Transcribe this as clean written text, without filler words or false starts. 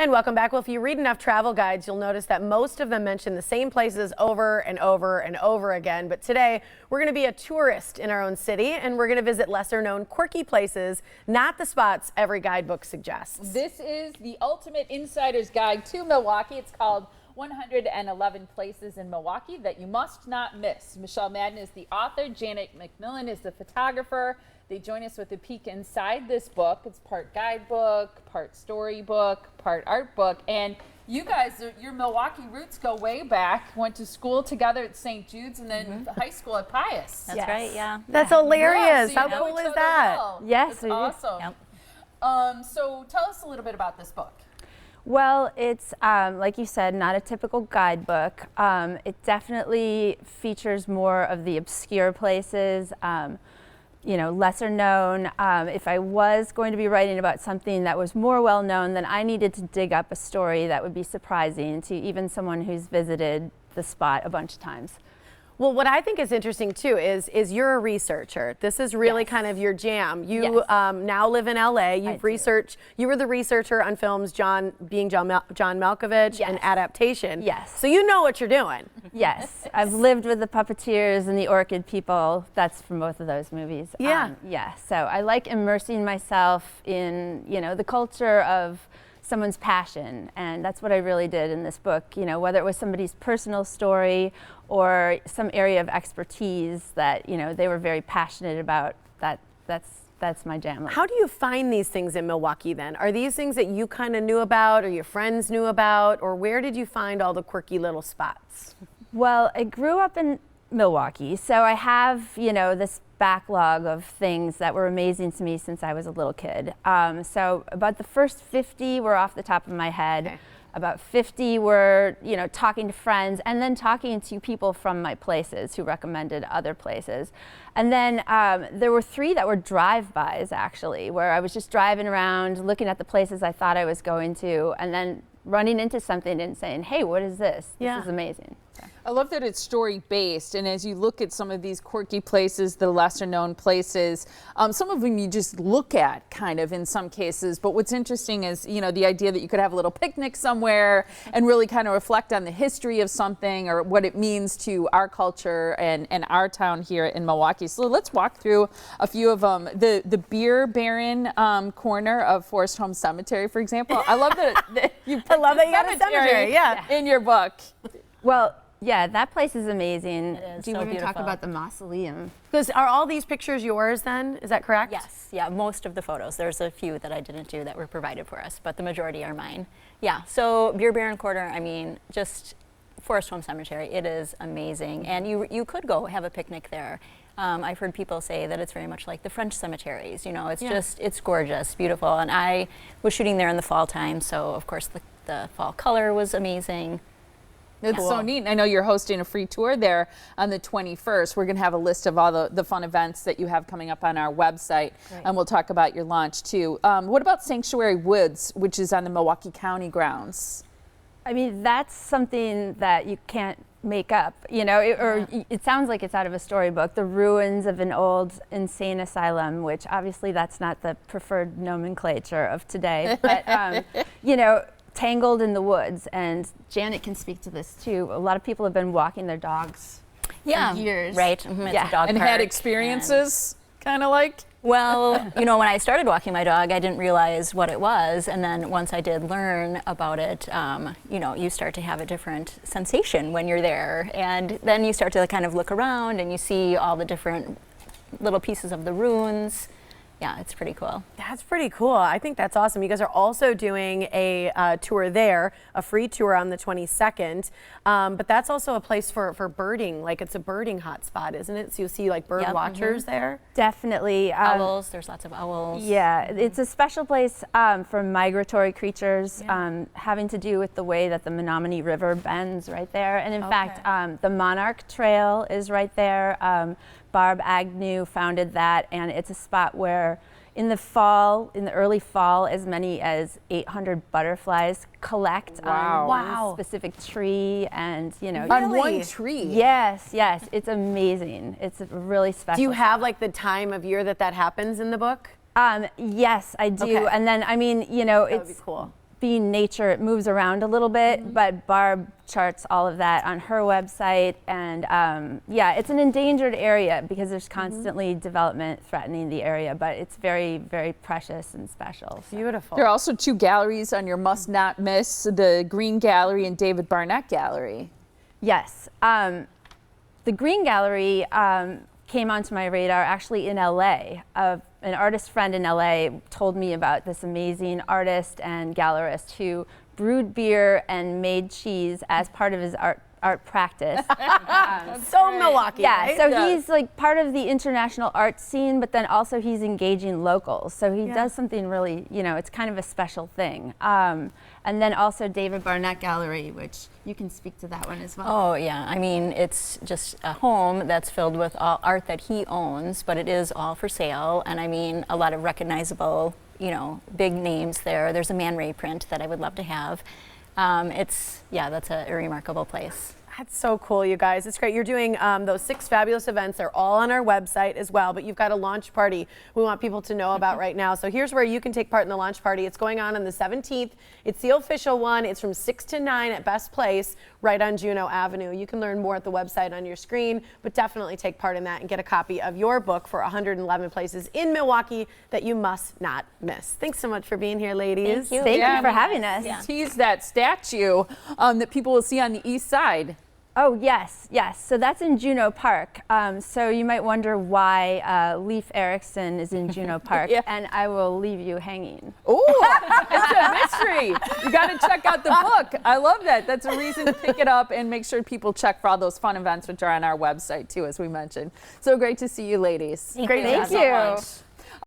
And welcome back. Well, if you read enough travel guides, you'll notice that most of them mention the same places over and over and over again. But today, we're going to be a tourist in our own city, and we're going to visit lesser-known, quirky places, not the spots every guidebook suggests. This is the ultimate insider's guide to Milwaukee. It's called 111 Places in Milwaukee That You Must Not Miss. Michelle Madden is the author. Janet McMillan is the photographer. They join us with a peek inside this book. It's part guidebook, part storybook, part art book. And you guys, your Milwaukee roots go way back. Went to school together at St. Jude's and then high school at Pius. That's right, yeah. That's hilarious. Yeah, so How cool is that? Well. Yes, it's awesome. Yep. So tell us a little bit about this book. Well, it's, like you said, not a typical guidebook. It definitely features more of the obscure places, you know, lesser known. If I was going to be writing about something that was more well known, then I needed to dig up a story that would be surprising to even someone who's visited the spot a bunch of times. Well, what I think is interesting too is you're a researcher. This is really kind of your jam. You now live in LA. You've researched. You were the researcher on films John Malkovich and Adaptation. Yes. So you know what you're doing. Yes, I've lived with the puppeteers and the orchid people. That's from both of those movies. Yeah. Yeah. So I like immersing myself in, you know, the culture of someone's passion, and that's what I really did in this book. You know, whether it was somebody's personal story or some area of expertise that, you know, they were very passionate about, that's my jam. How do you find these things in Milwaukee then? Are these things that you kind of knew about or your friends knew about, or where did you find all the quirky little spots? Well, I grew up in Milwaukee, so I have, you know, this backlog of things that were amazing to me since I was a little kid. So about the first 50 were off the top of my head. Okay. About 50 were, you know, talking to friends and then talking to people from my places who recommended other places. And then there were 3 that were drive-bys actually, where I was just driving around looking at the places I thought I was going to and then running into something and saying, hey, what is this? This is amazing. I love that it's story-based, and as you look at some of these quirky places, the lesser-known places, some of them you just look at kind of in some cases, but what's interesting is, you know, the idea that you could have a little picnic somewhere and really kind of reflect on the history of something or what it means to our culture and our town here in Milwaukee. So let's walk through a few of them. The Beer Baron corner of Forest Home Cemetery, for example. I love that you put I love that you got a cemetery, in your book. Well, yeah, that place is amazing. It is Do you so want to talk beautiful. about the mausoleum? Because are all these pictures yours then? Is that correct? Yes, yeah, most of the photos. There's a few that I didn't do that were provided for us, but the majority are mine. Yeah, so Beer Baron Quarter, I mean, just Forest Home Cemetery, it is amazing. And you could go have a picnic there. I've heard people say that it's very much like the French cemeteries, you know, it's just, it's gorgeous, beautiful. And I was shooting there in the fall time, so of course the fall color was amazing. It's so neat. I know you're hosting a free tour there on the 21st. We're going to have a list of all the fun events that you have coming up on our website, and we'll talk about your launch too. What about Sanctuary Woods, which is on the Milwaukee County grounds? I mean, that's something that you can't make up, you know, it sounds like it's out of a storybook. The ruins of an old insane asylum, which obviously that's not the preferred nomenclature of today, but, you know, tangled in the woods, and Janet can speak to this too. A lot of people have been walking their dogs for years. Right. It's a dog And park, had experiences, kind of like? Well, you know, when I started walking my dog, I didn't realize what it was, and then once I did learn about it, you know, you start to have a different sensation when you're there, and then you start to kind of look around and you see all the different little pieces of the ruins. Yeah, it's pretty cool. That's pretty cool. I think that's awesome. You guys are also doing a tour there, a free tour on the 22nd. But that's also a place for birding. Like it's a birding hotspot, isn't it? So you'll see like bird watchers there. Definitely. Owls, there's lots of owls. Yeah, it's a special place for migratory creatures, having to do with the way that the Menominee River bends right there. And in fact, the Monarch Trail is right there. Barb Agnew founded that, and it's a spot where in the fall, in the early fall, as many as 800 butterflies collect on one specific tree, and you know, on one tree. Yes, it's amazing. It's really special. Do you have like the time of year that happens in the book? Yes, I do. Okay. And then, I mean, you know, That would be cool. being nature, it moves around a little bit, but Barb charts all of that on her website. And yeah, it's an endangered area because there's constantly development threatening the area, but it's very, very precious and special. So. Beautiful. There are also 2 galleries on your must not miss, the Green Gallery and David Barnett Gallery. Yes. The Green Gallery came onto my radar actually in LA. An artist friend in LA told me about this amazing artist and gallerist who brewed beer and made cheese as part of his art practice. So Milwaukee, yeah, right? so he's like part of the international art scene, but then also he's engaging locals. So he does something really, you know, it's kind of a special thing. And then also David Barnett Gallery, which you can speak to that one as well. Oh yeah, I mean, it's just a home that's filled with all art that he owns, but it is all for sale. And I mean, a lot of recognizable, you know, big names there. There's a Man Ray print that I would love to have. That's a remarkable place. That's so cool, you guys. It's great. You're doing those 6 fabulous events. They're all on our website as well, but you've got a launch party we want people to know about right now. So here's where you can take part in the launch party. It's going on the 17th. It's the official one. It's from 6 to 9 at Best Place right on Juneau Avenue. You can learn more at the website on your screen, but definitely take part in that and get a copy of your book for 111 places in Milwaukee that you must not miss. Thanks so much for being here, ladies. Thank you. Thank you for having us. Yeah. Tease that statue that people will see on the east side. Oh, yes, yes. So that's in Juneau Park. So you might wonder why Leif Erikson is in Juneau Park, and I will leave you hanging. Ooh, it's a mystery. You got to check out the book. I love that. That's a reason to pick it up and make sure people check for all those fun events, which are on our website, too, as we mentioned. So great to see you, ladies. Great. Thank you.